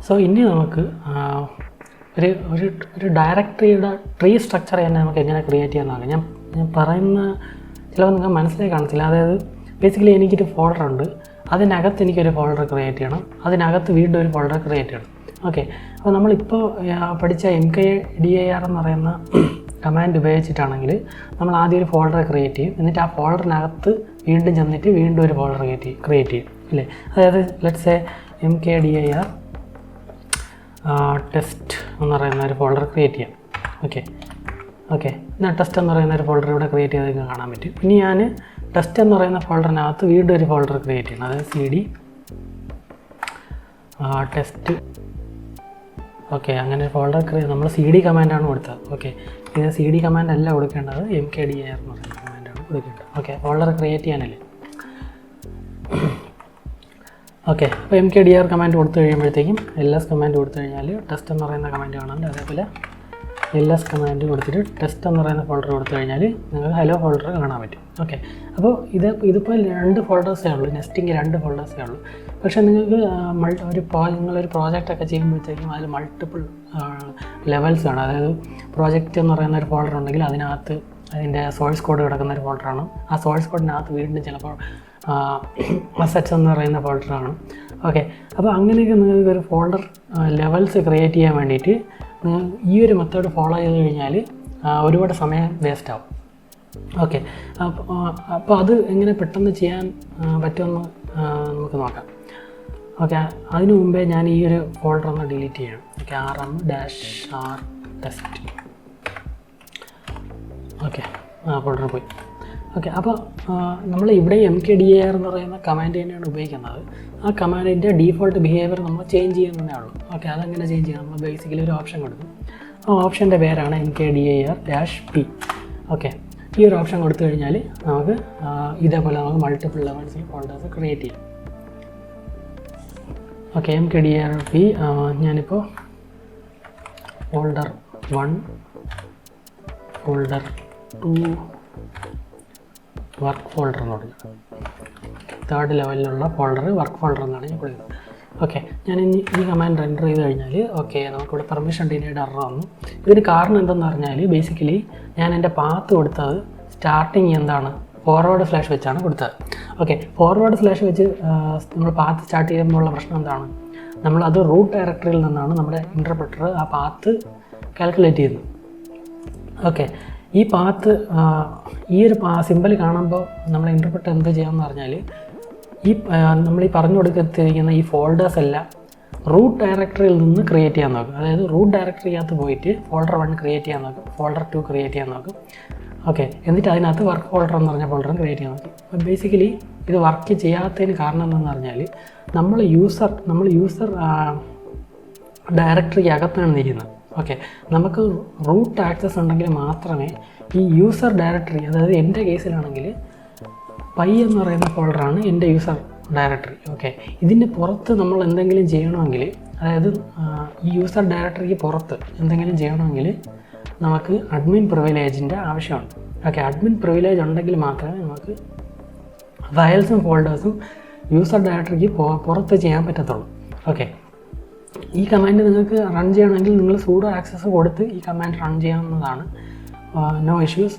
So ഇനി നമുക്ക് ഒരു ഡയറക്ടറിയുടെ ട്രീ സ്ട്രക്ചർ തന്നെ നമുക്ക് എങ്ങനെ ക്രിയേറ്റ് ചെയ്യാമെന്നാണ് ഞാൻ പറയുന്ന ചിലപ്പോൾ നിങ്ങൾക്ക് മനസ്സിലായി കാണത്തില്ല. അതായത് ബേസിക്കലി എനിക്കൊരു ഫോൾഡർ ഉണ്ട്, അതിനകത്ത് എനിക്കൊരു ഫോൾഡർ ക്രിയേറ്റ് ചെയ്യണം, അതിനകത്ത് വീണ്ടും ഒരു ഫോൾഡർ ക്രിയേറ്റ് ചെയ്യണം. ഓക്കെ, അപ്പോൾ നമ്മളിപ്പോൾ പഠിച്ച mkdir എന്ന് പറയുന്ന കമാൻഡ് ഉപയോഗിച്ചിട്ടാണെങ്കിൽ നമ്മൾ ആദ്യം ഒരു ഫോൾഡർ ക്രിയേറ്റ് ചെയ്യും, എന്നിട്ട് ആ ഫോൾഡറിനകത്ത് വീണ്ടും ചെന്നിട്ട് വീണ്ടും ഒരു ഫോൾഡർ ക്രിയേറ്റ് ചെയ്യും ഇല്ലേ. അതായത് ലെറ്റ്സ് സേ mkdir ടെസ്റ്റ് എന്ന് പറയുന്ന ഒരു ഫോൾഡർ ക്രിയേറ്റ് ചെയ്യാം. ഓക്കെ എന്നാൽ ടെസ്റ്റ് എന്ന് പറയുന്ന ഒരു ഫോൾഡർ ഇവിടെ ക്രിയേറ്റ് ചെയ്ത് കാണാൻ പറ്റും. ഇനി ഞാൻ ടെസ്റ്റ് എന്ന് പറയുന്ന ഫോൾഡറിനകത്ത് വീണ്ടും ഒരു ഫോൾഡർ ക്രിയേറ്റ് ചെയ്യണം, അതായത് cd ടെസ്റ്റ്. ഓക്കെ, അങ്ങനെ ഒരു ഫോൾഡർ നമ്മൾ cd കമാൻഡാണ് കൊടുത്തത്. ഓക്കെ, ഇത് cd കമാൻഡ് അല്ല കൊടുക്കേണ്ടത്, mkdir എന്ന് പറയുന്ന കമാൻഡാണ് കൊടുക്കേണ്ടത്. ഓക്കെ, ഫോൾഡർ ക്രിയേറ്റ് ചെയ്യാനല്ലേ. ഓക്കെ, അപ്പോൾ mkdir കമാൻഡ് കൊടുത്തു കഴിയുമ്പോഴത്തേക്കും ls കമാൻഡ് കൊടുത്തു കഴിഞ്ഞാൽ ടെസ്റ്റ് എന്ന് പറയുന്ന കമാൻഡ് കാണാൻ, അതേപോലെ ls കമാൻഡ് കൊടുത്തിട്ട് ടെസ്റ്റ് എന്ന് പറയുന്ന ഫോൾഡർ കൊടുത്തു കഴിഞ്ഞാൽ നിങ്ങൾക്ക് ഹലോ ഫോൾഡർ കാണാൻ പറ്റും. ഓക്കെ, അപ്പോൾ ഇതിപ്പോൾ 2 ഫോൾഡേഴ്സേ ഉള്ളൂ, നെസ്റ്റിങ് 2 ഫോൾഡേഴ്സേ ഉള്ളൂ. പക്ഷേ നിങ്ങൾക്ക് നിങ്ങളൊരു പ്രോജക്റ്റൊക്കെ ചെയ്യുമ്പോഴത്തേക്കും അതിൽ മൾട്ടിപ്പിൾ ലെവൽസ് ആണ്. അതായത് പ്രോജക്റ്റ് എന്ന് പറയുന്ന ഒരു ഫോൾഡർ ഉണ്ടെങ്കിൽ അതിനകത്ത് അതിൻ്റെ സോഴ്സ് കോഡ് കിടക്കുന്ന ഒരു ഫോൾഡറാണ്. ആ സോഴ്സ് കോഡിനകത്ത് വീണ്ടും ചിലപ്പോൾ അസറ്റ്സ് എന്ന് പറയുന്ന ഫോൾഡറാണ്. ഓക്കെ, അപ്പോൾ അങ്ങനെയൊക്കെ നിങ്ങൾക്ക് ഒരു ഫോൾഡർ ലെവൽസ് ക്രിയേറ്റ് ചെയ്യാൻ വേണ്ടിയിട്ട് ഈ ഒരു മെത്തേഡ് ഫോളോ ചെയ്ത് കഴിഞ്ഞാൽ ഒരുപാട് സമയം വേസ്റ്റ് ആവും. ഓക്കെ, അപ്പോൾ അത് എങ്ങനെ പെട്ടെന്ന് ചെയ്യാൻ പറ്റുമെന്ന് നമുക്ക് നോക്കാം. ഓക്കെ, അതിനു മുമ്പേ ഞാൻ ഈ ഒരു ഫോൾഡർ ഒന്ന് ഡിലീറ്റ് ചെയ്യണം. Okay, rm-r test. Okay, folder പോയി. ഓക്കെ, അപ്പോൾ നമ്മൾ ഇവിടെ mkdir എന്ന് പറയുന്ന കമാൻഡ് തന്നെയാണ് ഉപയോഗിക്കുന്നത്. ആ കമാൻഡിൻ്റെ ഡീഫോൾട്ട് ബിഹേവിയർ നമ്മൾ ചേഞ്ച് ചെയ്യുന്നതേ ഉള്ളൂ. ഓക്കെ, അതെങ്ങനെ ചേഞ്ച് ചെയ്യാം? നമ്മൾ ബേസിക്കലി ഒരു ഓപ്ഷൻ കൊടുക്കും. ആ ഓപ്ഷൻ്റെ പേരാണ് mkdir-p. ഓക്കെ, ഈ ഒരു ഓപ്ഷൻ കൊടുത്തു കഴിഞ്ഞാൽ നമുക്ക് ഇതേപോലെ നമുക്ക് മൾട്ടിപ്പിൾ ലെവൽസിൽ ഫോൾഡേഴ്സ് ക്രിയേറ്റ് ചെയ്യാം. ഓക്കെ, mkdir-p ഞാനിപ്പോൾ ഫോൾഡർ 1, ഫോൾഡർ 2, വർക്ക് ഫോൾഡർ എന്ന് പറഞ്ഞു, 3rd ലെവലിലുള്ള ഫോൾഡർ വർക്ക് ഫോൾഡർ എന്നാണ് ഞാൻ കൊടുക്കുന്നത്. ഓക്കെ, ഞാൻ ഇനി ഈ കമാൻഡ് എൻ്റർ ചെയ്ത് കഴിഞ്ഞാൽ ഓക്കെ നമുക്കിവിടെ പെർമിഷൻ ഡിനൈഡ് എറർ വന്നു. ഇതിന് കാരണം എന്തെന്ന് പറഞ്ഞാൽ ബേസിക്കലി ഞാൻ എൻ്റെ പാത്ത് കൊടുത്തത് സ്റ്റാർട്ടിങ് എന്താണ് ഫോർവേഡ് സ്ലാഷ് വെച്ചാണ് കൊടുത്തത്. ഓക്കെ, ഫോർവേഡ് സ്ലാഷ് വെച്ച് നമ്മൾ പാത്ത് സ്റ്റാർട്ട് ചെയ്യുമ്പോഴുള്ള പ്രശ്നം എന്താണ്? നമ്മളത് റൂട്ട് ഡയറക്ടറിയിൽ നിന്നാണ് നമ്മുടെ ഇൻ്റർപ്രറ്റർ ആ പാത്ത് കാൽക്കുലേറ്റ് ചെയ്യുന്നത്. ഓക്കെ, ഈ പാത്ത് ഈ ഒരു സിമ്പിൾ കാണുമ്പോൾ നമ്മൾ ഇൻ്റർപ്രറ്റർ എന്ത് ചെയ്യാമെന്ന് പറഞ്ഞാൽ നമ്മൾ ഈ പറഞ്ഞു കൊടുത്തിരിക്കുന്ന ഈ ഫോൾഡേഴ്സ് എല്ലാം റൂട്ട് ഡയറക്ടറിയിൽ നിന്ന് ക്രിയേറ്റ് ചെയ്യാൻ നോക്കും. അതായത് റൂട്ട് ഡയറക്ടറിക്കകത്ത് പോയിട്ട് ഫോൾഡർ 1 ക്രിയേറ്റ് ചെയ്യാൻ നോക്കും, ഫോൾഡർ 2 ക്രിയേറ്റ് ചെയ്യാൻ നോക്കും. ഓക്കെ, എന്നിട്ട് അതിനകത്ത് വർക്ക് ഫോൾഡർ എന്ന് പറഞ്ഞ ഫോൾഡറും ക്രിയേറ്റ് ചെയ്യാൻ നോക്കും. അപ്പോൾ ബേസിക്കലി ഇത് വർക്ക് ചെയ്യാത്തതിന് കാരണം എന്താണെന്ന് പറഞ്ഞാൽ നമ്മൾ യൂസർ ഡയറക്ടറിക്ക് അകത്താണ് നിൽക്കുന്നത്. ഓക്കെ, നമുക്ക് റൂട്ട് ആക്സസ് ഉണ്ടെങ്കിൽ മാത്രമേ ഈ യൂസർ ഡയറക്ടറി, അതായത് എൻ്റെ കേസിലാണെങ്കിൽ പൈ എന്ന് പറയുന്ന ഫോൾഡറാണ് എൻ്റെ യൂസർ ഡയറക്ടറി. ഓക്കെ, ഇതിൻ്റെ പുറത്ത് നമ്മൾ എന്തെങ്കിലും ചെയ്യണമെങ്കിൽ, അതായത് ഈ യൂസർ ഡയറക്ടറിക്ക് പുറത്ത് എന്തെങ്കിലും ചെയ്യണമെങ്കിൽ നമുക്ക് അഡ്മിൻ പ്രിവിലേജിൻ്റെ ആവശ്യമാണ്. ഓക്കെ, അഡ്മിൻ പ്രിവിലേജ് ഉണ്ടെങ്കിൽ മാത്രമേ നമുക്ക് ഫയൽസും ഫോൾഡേഴ്സും യൂസർ ഡയറക്ടറിക്ക് പുറത്ത് ചെയ്യാൻ പറ്റത്തുള്ളൂ. ഓക്കെ, ഈ കമാൻഡ് നിങ്ങൾക്ക് റൺ ചെയ്യണമെങ്കിൽ നിങ്ങൾ സൂഡോ ആക്സസ് കൊടുത്ത് ഈ കമാൻഡ് റൺ ചെയ്യാവുന്നതാണ്, നോ ഇഷ്യൂസ്.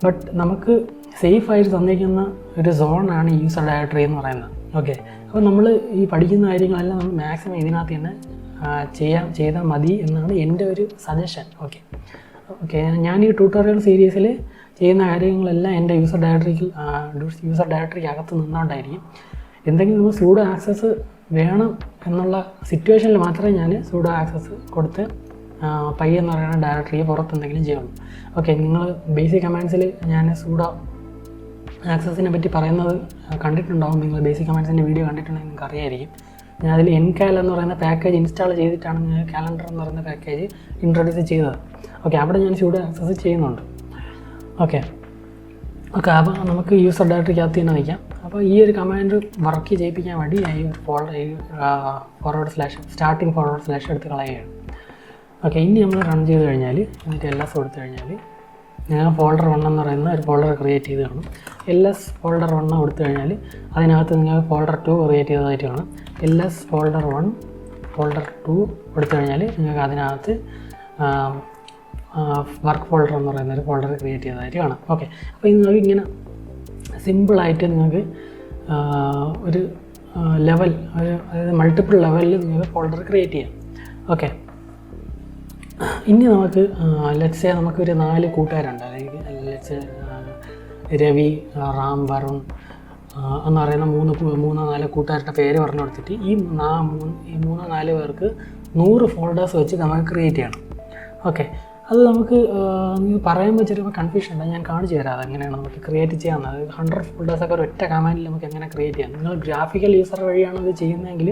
ബട്ട് നമുക്ക് സേഫായിട്ട് തന്നിരിക്കുന്ന ഒരു സോണാണ് യൂസർ ഡയറക്ടറി എന്ന് പറയുന്നത്. ഓക്കെ, അപ്പോൾ നമ്മൾ ഈ പഠിക്കുന്ന കാര്യങ്ങളെല്ലാം നമ്മൾ മാക്സിമം ഇതിനകത്ത് തന്നെ ചെയ്താൽ മതി എന്നാണ് എൻ്റെ ഒരു സജഷൻ. ഓക്കെ, ഞാൻ ഈ ട്യൂട്ടോറിയൽ സീരീസിൽ ചെയ്യുന്ന കാര്യങ്ങളെല്ലാം എൻ്റെ യൂസർ ഡയറക്ടറിക്ക് അകത്ത് നിന്നുകൊണ്ടായിരിക്കും. എന്തെങ്കിലും നമ്മൾ സൂഡോ ആക്സസ് വേണം എന്നുള്ള സിറ്റുവേഷനിൽ മാത്രമേ ഞാൻ സൂഡോ ആക്സസ് കൊടുത്ത് പൈ എന്ന് പറയുന്ന ഡയറക്ടറിക്ക് പുറത്ത് എന്തെങ്കിലും ചെയ്യുള്ളൂ. ഓക്കെ, നിങ്ങൾ ബേസിക് കമാൻഡ്സിൽ ഞാൻ സൂഡോ ആക്സസിനെ പറ്റി പറയുന്നത് കണ്ടിട്ടുണ്ടാവും. നിങ്ങൾ ബേസിക് കമാൻഡ്സിൻ്റെ വീഡിയോ കണ്ടിട്ടുണ്ടെങ്കിൽ നിങ്ങൾക്ക് അറിയായിരിക്കും. ഞാൻ അതിൽ എൻകാൽ എന്ന് പറയുന്ന പാക്കേജ് ഇൻസ്റ്റാൾ ചെയ്തിട്ടാണ് ഞാൻ കാലണ്ടർ എന്ന് പറയുന്ന പാക്കേജ് ഇൻട്രൊഡ്യൂസ് ചെയ്തത്. ഓക്കെ, അവിടെ ഞാൻ സൂഡോ ആക്സസ് ചെയ്യുന്നുണ്ട്. ഓക്കെ, അപ്പോൾ നമുക്ക് യൂസർ ഡയറക്ടറിക്കകത്ത് തന്നെ നിൽക്കാം. അപ്പോൾ ഈ ഒരു കമാൻഡ് വർക്ക് ചെയ്യിപ്പിക്കാൻ വേണ്ടി ഈ ഒരു forward slash starting forward slash എടുത്ത് കളയുകയാണ്. ഓക്കെ, ഇനി നമ്മൾ റൺ ചെയ്ത് കഴിഞ്ഞാൽ എന്നിട്ട് ls കൊടുത്തു കഴിഞ്ഞാൽ ഞാൻ ഫോൾഡർ 1 എന്ന് പറയുന്ന ഒരു ഫോൾഡർ ക്രിയേറ്റ് ചെയ്ത് കാണും. ls ഫോൾഡർ 1 കൊടുത്തു കഴിഞ്ഞാൽ അതിനകത്ത് നിങ്ങൾ ഫോൾഡർ 2 ക്രിയേറ്റ് ചെയ്തതായിട്ട് കാണും. ls ഫോൾഡർ 1 ഫോൾഡർ 2 കൊടുത്തു കഴിഞ്ഞാൽ നിങ്ങൾക്ക് അതിനകത്ത് വർക്ക് ഫോൾഡർ എന്ന് പറയുന്ന ഒരു ഫോൾഡർ ക്രിയേറ്റ് ചെയ്തതായിട്ട് കാണാം. ഓക്കെ, അപ്പോൾ നിങ്ങൾക്ക് ഇങ്ങനെ സിമ്പിളായിട്ട് നിങ്ങൾക്ക് ഒരു ലെവൽ, അതായത് മൾട്ടിപ്പിൾ ലെവലിൽ നിങ്ങൾക്ക് ഫോൾഡർ ക്രിയേറ്റ് ചെയ്യാം. ഓക്കെ, ഇനി നമുക്ക് ലെറ്റ്സ് സേ നമുക്കൊരു 4 കൂട്ടുകാരുണ്ട്, അല്ലെങ്കിൽ ലെറ്റ്സ് രവി, റാം, വരുൺ എന്ന് പറയുന്ന 3-4 കൂട്ടുകാരുടെ പേര് പറഞ്ഞു കൊടുത്തിട്ട് ഈ 3-4 പേർക്ക് 100 ഫോൾഡേഴ്സ് വെച്ച് നമുക്ക് ക്രിയേറ്റ് ചെയ്യണം. ഓക്കെ, അത് നമുക്ക് പറയുമ്പോൾ ചെറിയ കൺഫ്യൂഷൻ ഉണ്ട്. ഞാൻ കാണിച്ചു തരാം അതെങ്ങനെയാണ് നമുക്ക് ക്രിയേറ്റ് ചെയ്യാവുന്നത്. 100 ഫോൾഡേഴ്സൊക്കെ ഒരൊറ്റ കമാൻഡിൽ നമുക്ക് എങ്ങനെ ക്രിയേറ്റ് ചെയ്യാം. നിങ്ങൾ ഗ്രാഫിക്കൽ യൂസർ വഴിയാണ് ഇത് ചെയ്യുന്നതെങ്കിൽ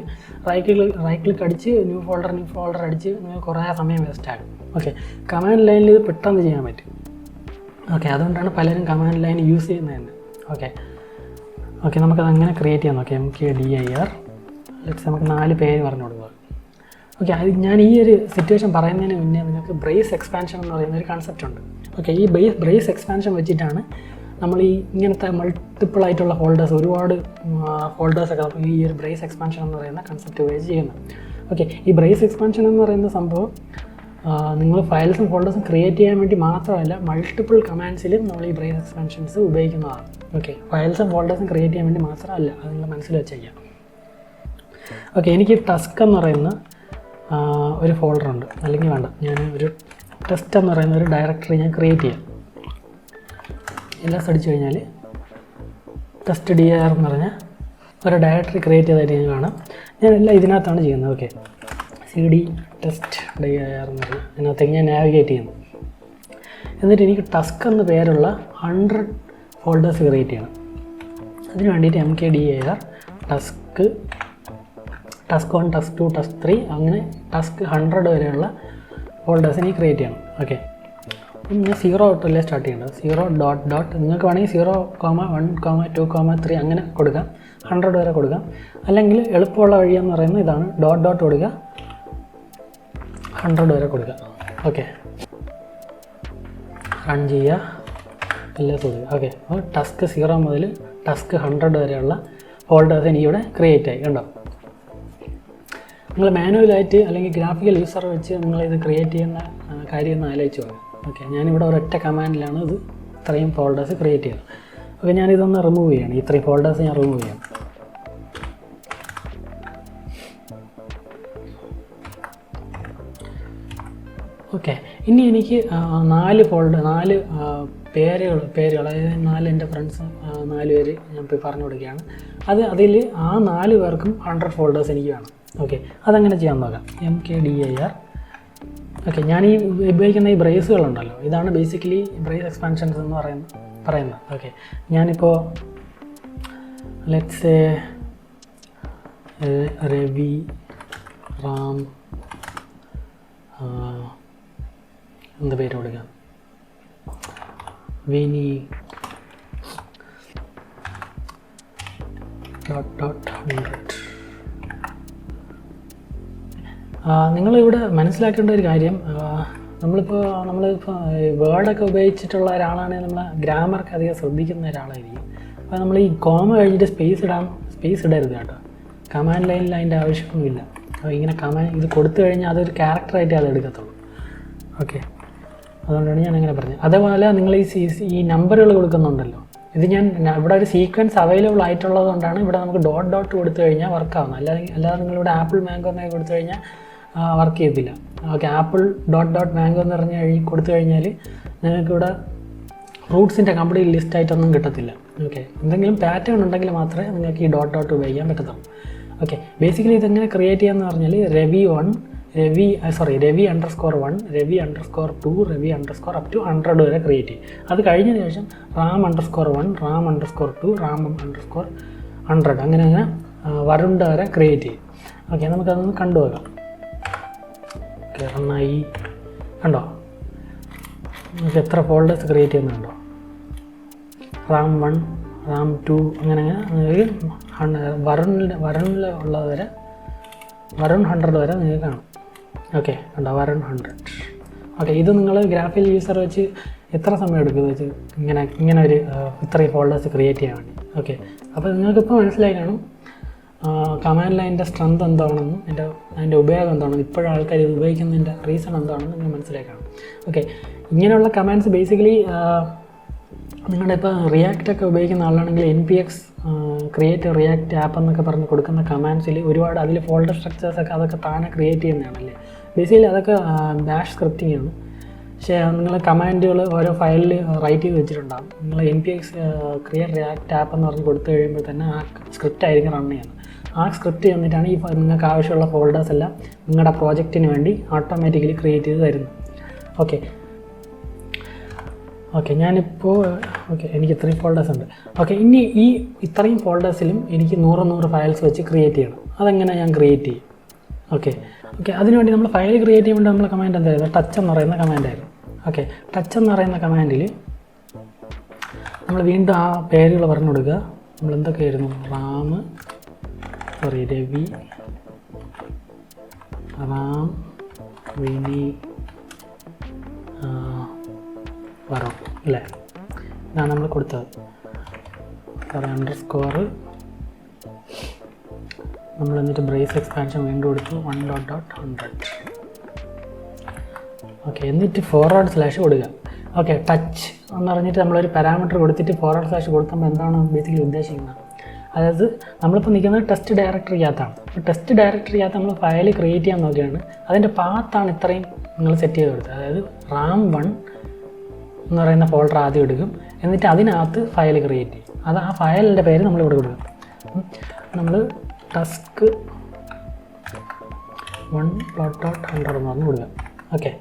റൈറ്റ് ക്ലിക്ക് അടിച്ച് ന്യൂ ഫോൾഡർ അടിച്ച് നിങ്ങൾക്ക് കുറേ സമയം വേസ്റ്റ് ആകും. ഓക്കെ, കമാൻഡ് ലൈനിൽ ഇത് പെട്ടെന്ന് ചെയ്യാൻ പറ്റും. ഓക്കെ, അതുകൊണ്ടാണ് പലരും കമാൻഡ് ലൈൻ യൂസ് ചെയ്യുന്നത്. ഓക്കെ, നമുക്കത് അങ്ങനെ ക്രിയേറ്റ് ചെയ്യാൻ നോക്കാം. MKDIR ലെറ്റ്സ് നമുക്ക് 4 പേര് പറഞ്ഞു കൊടുക്കുക. ഓക്കെ, അത് ഞാൻ ഈ ഒരു സിറ്റുവേഷൻ പറയുന്നതിന് മുന്നേ നിങ്ങൾക്ക് ബ്രേസ് എക്സ്പാൻഷൻ എന്ന് പറയുന്ന ഒരു കൺസെപ്റ്റ് ഉണ്ട്. ഓക്കെ, ഈ ബ്രേസ് എക്സ്പാൻഷൻ വെച്ചിട്ടാണ് നമ്മൾ ഈ ഇങ്ങനത്തെ മൾട്ടിപ്പിൾ ആയിട്ടുള്ള ഫോൾഡേഴ്സ്, ഒരുപാട് ഫോൾഡേഴ്സൊക്കെ ഈ ഒരു ബ്രേസ് എക്സ്പാൻഷൻ എന്ന് പറയുന്ന കൺസെപ്റ്റ് ഉപയോഗിച്ച് ചെയ്യുന്നത്. ഓക്കെ, ഈ ബ്രേസ് എക്സ്പാൻഷൻ എന്ന് പറയുന്ന സംഭവം നിങ്ങൾ ഫയൽസും ഫോൾഡേഴ്സും ക്രിയേറ്റ് ചെയ്യാൻ വേണ്ടി മാത്രമല്ല, മൾട്ടിപ്പിൾ കമാൻഡ്സിലും നമ്മൾ ഈ ബ്രേസ് എക്സ്പാൻഷൻസ് ഉപയോഗിക്കുന്നതാണ്. ഓക്കെ, ഫയൽസും ഫോൾഡേഴ്സും ക്രിയേറ്റ് ചെയ്യാൻ വേണ്ടി മാത്രമല്ല, അത് നിങ്ങൾ മനസ്സിൽ വെച്ചേക്കാം. ഓക്കെ, എനിക്ക് ടസ്ക് എന്ന് പറയുന്ന ഒരു ഫോൾഡറുണ്ട്, അല്ലെങ്കിൽ വേണ്ട, ഞാൻ ഒരു ടെസ്റ്റ് എന്ന് പറയുന്ന ഒരു ഡയറക്ടറി ഞാൻ ക്രിയേറ്റ് ചെയ്യാം. എല്ലാം അടിച്ചു കഴിഞ്ഞാൽ ടെസ്റ്റ് DIR എന്ന് പറഞ്ഞാൽ ഒരു ഡയറക്ടറി ക്രിയേറ്റ് ചെയ്തായിട്ട് ഞാൻ കാണാം. ഞാൻ എല്ലാം ഇതിനകത്താണ് ചെയ്യുന്നത്. ഓക്കെ, CD ടെസ്റ്റ് DIR എന്ന് പറഞ്ഞാൽ ഇതിനകത്തേക്ക് ഞാൻ നാവിഗേറ്റ് ചെയ്യുന്നു. എന്നിട്ട് എനിക്ക് ടസ്ക് എന്ന പേരുള്ള 100 ഫോൾഡേഴ്സ് ക്രിയേറ്റ് ചെയ്യണം. അതിന് വേണ്ടിയിട്ട് MKDIR ടസ്ക് 1, ടസ്ക് 2, ടസ്ക് 3 അങ്ങനെ ടസ്ക് 100 വരെയുള്ള ഫോൾഡേഴ്സിനെ ക്രിയേറ്റ് ചെയ്യണം. ഓക്കെ, ഞാൻ 0 തൊട്ടല്ലേ സ്റ്റാർട്ട് ചെയ്യേണ്ടത്. 0. നിങ്ങൾക്ക് വേണമെങ്കിൽ 0,1, 2, 3 അങ്ങനെ കൊടുക്കാം, 100 വരെ കൊടുക്കാം. അല്ലെങ്കിൽ എളുപ്പമുള്ള വഴിയെന്ന് പറയുന്നത് ഇതാണ്, ഡോട്ട് കൊടുക്കുക, 100 വരെ കൊടുക്കുക. ഓക്കെ, റൺ ചെയ്യുക, എല്ലാം കൊടുക്കുക. ഓക്കെ, അപ്പോൾ ടസ്ക് 0 മുതൽ ടസ്ക് 100 വരെയുള്ള ഫോൾഡേഴ്സ് എനിക്കിവിടെ ക്രിയേറ്റ് ആയി. കണ്ടോ, നിങ്ങൾ മാനുവലായിട്ട് അല്ലെങ്കിൽ ഗ്രാഫിക്കൽ യൂസർ വെച്ച് നിങ്ങളിത് ക്രിയേറ്റ് ചെയ്യുന്ന കാര്യം ഒന്ന് ആലോചിച്ച് പോകാം. ഓക്കെ, ഞാനിവിടെ ഒരൊറ്റ കമാൻഡിലാണ് ഇത് ഇത്രയും ഫോൾഡേഴ്സ് ക്രിയേറ്റ് ചെയ്യുന്നത്. ഓക്കെ, ഞാനിതൊന്ന് റിമൂവ് ചെയ്യണം, ഇത്രയും ഫോൾഡേഴ്സ് ഞാൻ റിമൂവ് ചെയ്യണം. ഓക്കെ, ഇനി എനിക്ക് 4 പേരുകൾ അതായത് 4 എൻ്റെ ഫ്രണ്ട്സ് 4 പേര് ഞാൻ പോയി പറഞ്ഞു കൊടുക്കുകയാണ്. അതിൽ ആ 4 പേർക്കും 100 ഫോൾഡേഴ്സ് എനിക്ക് വേണം. ഓക്കെ, അതങ്ങനെ ചെയ്യാൻ നോക്കാം. MKDIR. ഓക്കെ, ഞാൻ ഈ ഉപയോഗിക്കുന്ന ഈ ബ്രേസുകളുണ്ടല്ലോ, ഇതാണ് ബേസിക്കലി ബ്രേസ് എക്സ്പാൻഷൻസ് എന്ന് പറയുന്നത്. ഓക്കെ, ഞാനിപ്പോൾ ലെറ്റ്സ് രവി, റാം, എന്ത് പേര് കൊടുക്കാം, വിനി, .100. നിങ്ങളിവിടെ മനസ്സിലാക്കേണ്ട ഒരു കാര്യം, നമ്മളിപ്പോൾ വേർഡൊക്കെ ഉപയോഗിച്ചിട്ടുള്ള ഒരാളാണെങ്കിൽ നമ്മൾ ഗ്രാമർക്ക് അധികം ശ്രദ്ധിക്കുന്ന ഒരാളായിരിക്കും. അപ്പോൾ നമ്മൾ ഈ കോമ കഴിഞ്ഞിട്ട് സ്പേസ് ഇടരുത് കേട്ടോ. കമാൻഡ് ലൈനിൽ അതിൻ്റെ ആവശ്യമൊന്നുമില്ല. അപ്പോൾ ഇങ്ങനെ ഇത് കൊടുത്തു കഴിഞ്ഞാൽ അതൊരു ക്യാരക്ടറായിട്ടേ അത് എടുക്കത്തുള്ളൂ. ഓക്കെ, അതുകൊണ്ടാണ് ഞാൻ അങ്ങനെ പറഞ്ഞത്. അതേപോലെ നിങ്ങൾ ഈ നമ്പറുകൾ കൊടുക്കുന്നുണ്ടല്ലോ, ഇത് ഞാൻ ഇവിടെ ഒരു സീക്വൻസ് അവൈലബിൾ ആയിട്ടുള്ളത് കൊണ്ടാണ് ഇവിടെ നമുക്ക് ഡോട്ട് കൊടുത്തു കഴിഞ്ഞാൽ വർക്കാവുന്നത്. അല്ലാതെ നിങ്ങളിവിടെ ആപ്പിൾ മാംഗോ എന്നൊക്കെ കൊടുത്തു കഴിഞ്ഞാൽ വർക്ക് ചെയ്യത്തില്ല. ഓക്കെ, ആപ്പിൾ ഡോട്ട് മാംഗോ എന്ന് പറഞ്ഞ് കൊടുത്തു കഴിഞ്ഞാൽ നിങ്ങൾക്കിവിടെ ഫ്രൂട്ട്സിൻ്റെ കംപ്ലീറ്റ് ലിസ്റ്റായിട്ടൊന്നും കിട്ടത്തില്ല. ഓക്കെ, എന്തെങ്കിലും പാറ്റേൺ ഉണ്ടെങ്കിൽ മാത്രമേ നിങ്ങൾക്ക് ഈ ഡോട്ട് ഉപയോഗിക്കാൻ പറ്റത്തുള്ളൂ. ഓക്കെ, ബേസിക്കലി ഇതെങ്ങനെ ക്രിയേറ്റ് ചെയ്യാന്ന് പറഞ്ഞാൽ രവി _1, രവി _2, രവി up to 100 വരെ ക്രിയേറ്റ് ചെയ്യും. അത് കഴിഞ്ഞതിന് ശേഷം റാം _1, റാം _2, റാം _100 അങ്ങനെ വരുണ്ട വരെ ക്രിയേറ്റ് ചെയ്യും. ഓക്കെ, നമുക്കതൊന്ന് കണ്ടുപോകാം. ഓക്കെ, റണ്ണായി. കണ്ടോ, നമുക്ക് എത്ര ഫോൾഡേഴ്സ് ക്രിയേറ്റ് ചെയ്യുന്നുണ്ടോ. റാം 1, റാം 2 അങ്ങനെ വരുണിലുള്ളത് വരെ, വരുൺ 100 വരെ നിങ്ങൾക്ക് കാണാം. ഓക്കെ, കണ്ടോ, വരുൺ 100. ഓക്കെ, ഇത് നിങ്ങൾ ഗ്രാഫിക്കൽ യൂസർ വെച്ച് എത്ര സമയം എടുക്കും വെച്ച് ഇങ്ങനെ ഒരു ഇത്രയും ഫോൾഡേഴ്സ് ക്രിയേറ്റ് ചെയ്യാൻ വേണ്ടി. ഓക്കെ, അപ്പോൾ നിങ്ങൾക്കിപ്പോൾ മനസ്സിലായി കാണും കമാൻഡ് ലൈനിൻ്റെ സ്ട്രെങ്ത് എന്താണെന്നും അതിൻ്റെ ഉപയോഗം എന്താണെന്നും ഇപ്പോഴും ആൾക്കാർ ഇത് ഉപയോഗിക്കുന്നതിൻ്റെ റീസൺ എന്താണെന്ന് നിങ്ങൾ മനസ്സിലാക്കണം. ഓക്കെ, ഇങ്ങനെയുള്ള കമാൻഡ്സ് ബേസിക്കലി നിങ്ങളുടെ ഇപ്പോൾ റിയാക്റ്റൊക്കെ ഉപയോഗിക്കുന്ന ആളാണെങ്കിൽ NPX ക്രിയേറ്റ് റിയാക്റ്റ് ആപ്പ് എന്നൊക്കെ പറഞ്ഞ് കൊടുക്കുന്ന കമാൻഡ്സിൽ ഒരുപാട് അതിൽ ഫോൾഡർ സ്ട്രക്ചേഴ്സൊക്കെ അതൊക്കെ താനെ ക്രിയേറ്റ് ചെയ്യുന്നതാണല്ലേ. ബേസിക്കലി അതൊക്കെ ബാഷ് സ്ക്രിപ്റ്റിംഗ് ആണ്. പക്ഷേ നിങ്ങൾ കമാൻഡുകൾ ഓരോ ഫയലിൽ റൈറ്റ് ചെയ്ത് വെച്ചിട്ടുണ്ടാകും. നിങ്ങൾ NPX ക്രിയേറ്റ് റിയാക്റ്റ് ആപ്പ് എന്ന് പറഞ്ഞ് കൊടുത്തു കഴിയുമ്പോൾ തന്നെ ആ സ്ക്രിപ്റ്റ് ആയിരിക്കും റൺ ചെയ്യുന്നത്. ആ സ്ക്രിപ്റ്റ് എന്നിട്ടാണ് ഈ നിങ്ങൾക്ക് ആവശ്യമുള്ള ഫോൾഡേഴ്സ് എല്ലാം നിങ്ങളുടെ പ്രോജക്റ്റിന് വേണ്ടി ഓട്ടോമാറ്റിക്കലി ക്രിയേറ്റ് ചെയ്ത് തരുന്നത്. ഓക്കെ ഞാനിപ്പോൾ എനിക്ക് ഇത്രയും ഫോൾഡേഴ്സ് ഉണ്ട്. ഇനി ഈ ഇത്രയും ഫോൾഡേഴ്സിലും എനിക്ക് 100 ഫയൽസ് വെച്ച് ക്രിയേറ്റ് ചെയ്യണം. അതെങ്ങനെ ഞാൻ ക്രിയേറ്റ് ചെയ്യും? ഓക്കെ അതിനുവേണ്ടി നമ്മൾ ഫയൽ ക്രിയേറ്റ് ചെയ്യുമ്പോൾ നമ്മൾ കമാൻഡ് എന്തായിരുന്നു? ടച്ച് എന്ന് പറയുന്ന കമാൻഡായിരുന്നു. ടച്ച് എന്ന് പറയുന്ന കമാൻഡിൽ നമ്മൾ വീണ്ടും ആ പേരുകൾ പറഞ്ഞു കൊടുക്കുക. നമ്മൾ എന്തൊക്കെയായിരുന്നു? രവി, റാം, വിനി, വരും അല്ലേ? ഇതാണ് നമ്മൾ കൊടുത്തത്. അണ്ടർസ്കോർ നമ്മൾ എന്നിട്ട് ബ്രേസ് എക്സ്പാൻഷൻ വീണ്ടും കൊടുത്തു 1.100. എന്നിട്ട് // കൊടുക്കുക. ടച്ച് എന്ന് പറഞ്ഞിട്ട് നമ്മളൊരു പാരാമീറ്റർ കൊടുത്തിട്ട് // കൊടുക്കുമ്പോൾ എന്താണ് ബേസിക്കലി ഉദ്ദേശിക്കുന്നത്? അതായത് നമ്മളിപ്പോൾ നിൽക്കുന്നത് ടെസ്റ്റ് ഡയറക്ടറിക്കകത്താണ്. അപ്പോൾ ടെസ്റ്റ് ഡയറക്ടറിക്കകത്ത് നമ്മൾ ഫയൽ ക്രിയേറ്റ് ചെയ്യാൻ നോക്കുകയാണ്. അതിൻ്റെ പാത്താണ് ഇത്രയും നിങ്ങൾ സെറ്റ് ചെയ്ത് കൊടുത്തത്. അതായത് RAM1 എന്ന് പറയുന്ന ഫോൾഡർ ആദ്യം എടുക്കും, എന്നിട്ട് അതിനകത്ത് ഫയൽ ക്രിയേറ്റ് ചെയ്യും. അത് ആ ഫയലിൻ്റെ പേര് നമ്മളിവിടെ കൊടുക്കും. നമ്മൾ ടാസ്ക് 1.100 എന്ന് പറഞ്ഞ് കൊടുക്കുക.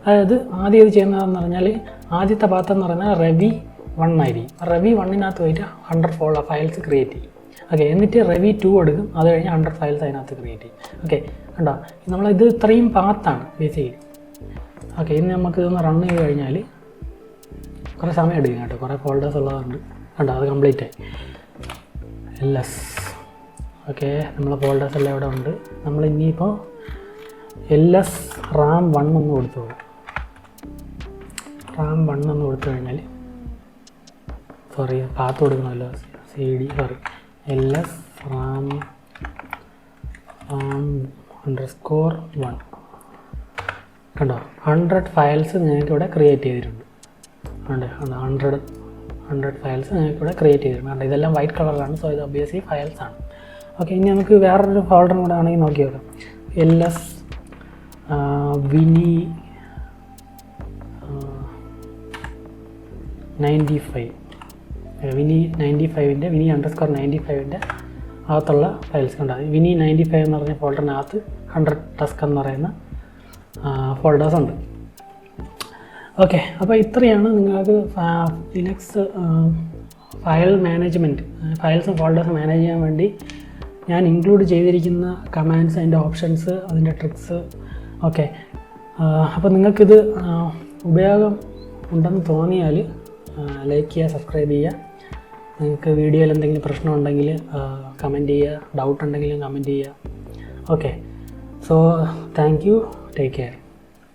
അതായത് ആദ്യം ഇത് ചെയ്യുന്നതെന്ന് പറഞ്ഞാൽ ആദ്യത്തെ ഭാഗത്ത് എന്ന് പറഞ്ഞാൽ Ravi1 ആയിരിക്കും. Ravi1 പോയിട്ട് 100 ഫയൽസ് ക്രിയേറ്റ് ചെയ്യും. എന്നിട്ട് Ravi2 എടുക്കും, അത് കഴിഞ്ഞ് 100 ഫയൽസ് അതിനകത്ത് ക്രിയേറ്റ് ചെയ്യും. കണ്ടോ, നമ്മളിത് ഇത്രയും പാത്താണ് ബേസിക്കലി. ഇനി നമുക്ക് ഇതൊന്ന് റൺ ചെയ്ത് കഴിഞ്ഞാൽ കുറേ സമയം എടുക്കും കേട്ടോ, കുറേ ഫോൾഡേഴ്സ് ഉള്ളതുകൊണ്ട്. കണ്ടോ, അത് കംപ്ലീറ്റ് ആയി. LS നമ്മളെ ഫോൾഡേഴ്സ് എല്ലാം ഇവിടെ ഉണ്ട്. നമ്മൾ ഇനിയിപ്പോൾ LS RAM1 എന്ന് കൊടുത്തു. RAM1 എന്ന് കൊടുത്തു കഴിഞ്ഞാൽ പാത്ത് കൊടുക്കണമല്ലോ, CD LS RAM_1. കണ്ടോ, 100 ഫയൽസ് ഞങ്ങൾക്ക് ഇവിടെ ക്രിയേറ്റ് ചെയ്തിട്ടുണ്ട്. 100 ഫയൽസ് ഞങ്ങൾക്ക് ഇവിടെ ക്രിയേറ്റ് ചെയ്തിട്ടുണ്ട്. കണ്ടോ, ഇതെല്ലാം വൈറ്റ് കളറിലാണ്. സോ ഇത് ഒബ്വിയസ്ലി ഫയൽസ് ആണ്. ഇനി നമുക്ക് വേറൊരു ഫോൾഡറും കൂടെ ആണെങ്കിൽ നോക്കി നോക്കാം. LS വിനി 95 വിനി 95ൻ്റെ വിനി_95ൻ്റെ അകത്തുള്ള ഫയൽസ് കണ്ടാൽ വിനി 95 എന്ന് പറഞ്ഞ ഫോൾഡറിനകത്ത് 100 ടാസ്ക് എന്ന് പറയുന്ന ഫോൾഡേഴ്സ് ഉണ്ട്. അപ്പോൾ ഇത്രയാണ് നിങ്ങൾക്ക് ലിനക്സ് ഫയൽ മാനേജ്മെൻറ്റ്, ഫയൽസും ഫോൾഡേഴ്സും മാനേജ് ചെയ്യാൻ വേണ്ടി ഞാൻ ഇൻക്ലൂഡ് ചെയ്തിരിക്കുന്ന കമാൻഡ്സ്, അതിൻ്റെ ഓപ്ഷൻസ്, അതിൻ്റെ ട്രിക്സ്. അപ്പോൾ നിങ്ങൾക്കിത് ഉപയോഗം ഉണ്ടെന്ന് തോന്നിയാൽ ലൈക്ക് ചെയ്യുക, സബ്സ്ക്രൈബ് ചെയ്യുക. നിങ്ങൾക്ക് വീഡിയോയിൽ എന്തെങ്കിലും പ്രശ്നമുണ്ടെങ്കിൽ കമൻറ്റ് ചെയ്യുക, ഡൗട്ട് ഉണ്ടെങ്കിലും കമൻറ്റ് ചെയ്യുക. So thank you, take care.